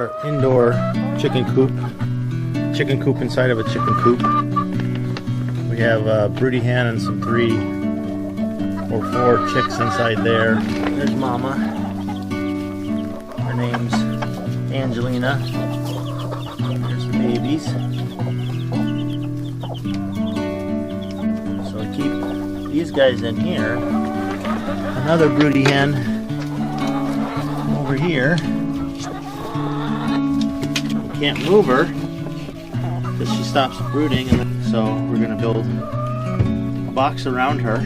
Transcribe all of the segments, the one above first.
our indoor chicken coop inside of a chicken coop. We have a broody hen and some 3 or 4 chicks inside there. There's Mama. Her name's Angelina. There's the babies. So I keep these guys in here. Another broody hen over here. We can't move her because she stops brooding, and so we're going to build a box around her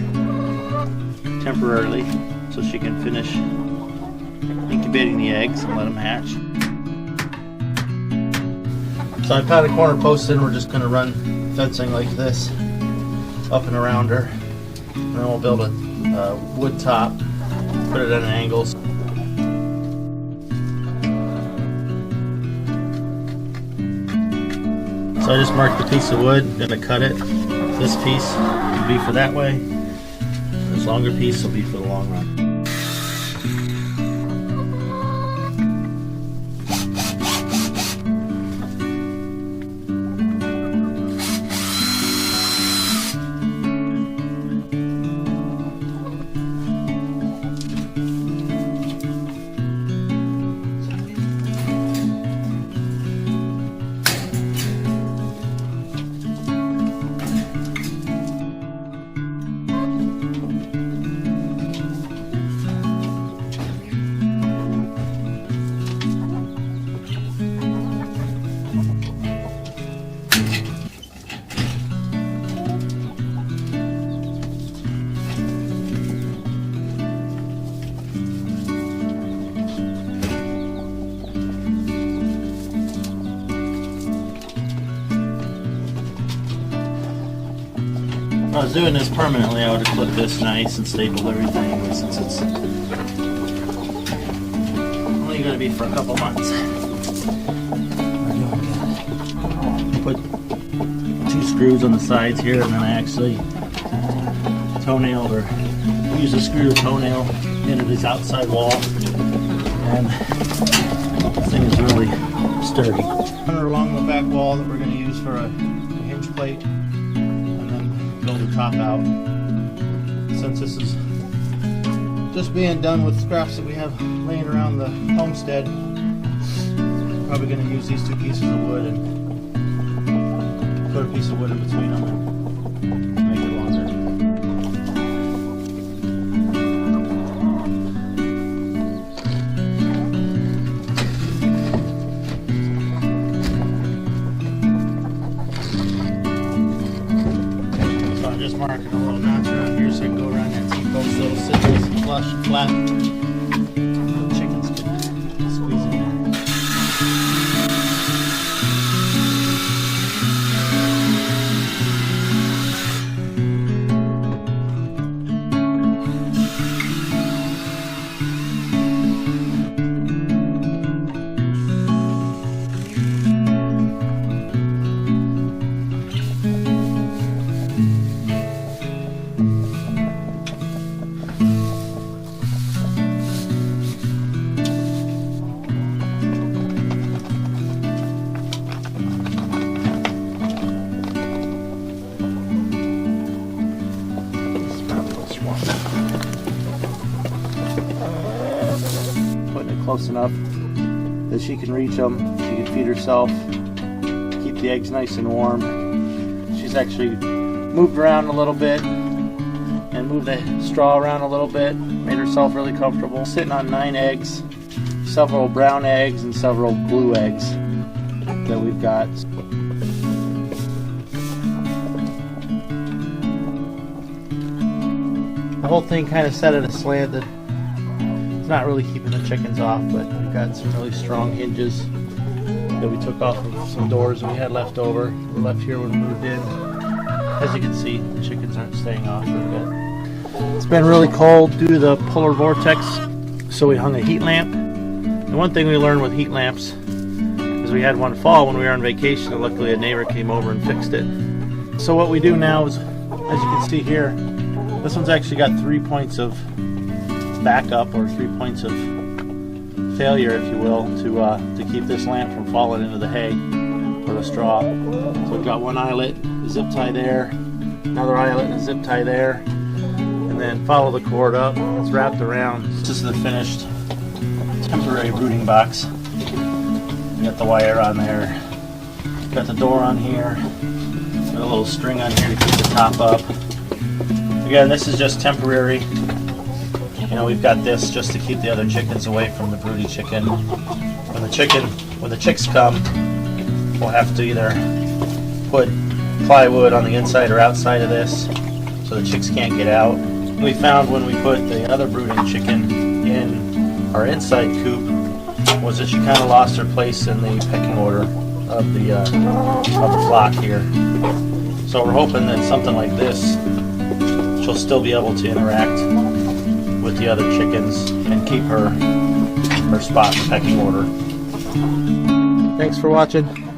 temporarily so she can finish incubating the eggs and let them hatch. So I've had a corner posted, and we're just going to run fencing like this up and around her, and then we'll build a wood top, put it at an angle. So I just marked the piece of wood, gonna cut it. This piece will be for that way. This longer piece will be for the long run. If I was doing this permanently, I would have clipped this nice and stapled everything, but since it's only going to be for a couple months, I put 2 screws on the sides here, and then I actually toenailed or use a screw to toenail into this outside wall, and this thing is really sturdy. Runner along the back wall that we're going to use for a hinge plate, build the top out. Since this is just being done with scraps that we have laying around the homestead, I'm probably going to use these 2 pieces of wood and put a piece of wood in between them and make it longer. Just marking a little notch around here so I can go around that T-post so it'll sit nice and flush and flat. The chickens can squeeze in there. Close enough that she can reach them, she can feed herself, keep the eggs nice and warm. She's actually moved around a little bit and moved the straw around a little bit, made herself really comfortable. Sitting on 9 eggs, several brown eggs and several blue eggs that we've got. The whole thing kind of set at a slant that it's not really keeping the chickens off, but we've got some really strong hinges that we took off of some doors that we had left over. We left here when we moved in. As you can see, the chickens aren't staying off really good. It's been really cold due to the polar vortex, so we hung a heat lamp. And one thing we learned with heat lamps is we had one fall when we were on vacation, and luckily a neighbor came over and fixed it. So what we do now is, as you can see here, this one's actually got 3 points of backup or 3 points of failure, if you will, to keep this lamp from falling into the hay or the straw. So we've got one eyelet, a zip tie there, another eyelet and a zip tie there, and then follow the cord up. It's wrapped around. This is the finished temporary brooding box. You got the wire on there, got the door on here, got a little string on here to keep the top up. Again, this is just temporary. You know, we've got this just to keep the other chickens away from the broody chicken. When the chicks come, we'll have to either put plywood on the inside or outside of this so the chicks can't get out. We found when we put the other brooding chicken in our inside coop was that she kind of lost her place in the pecking order of the flock here. So we're hoping that something like this, she'll still be able to interact with the other chickens and keep her spot in the pecking order. Thanks for watching.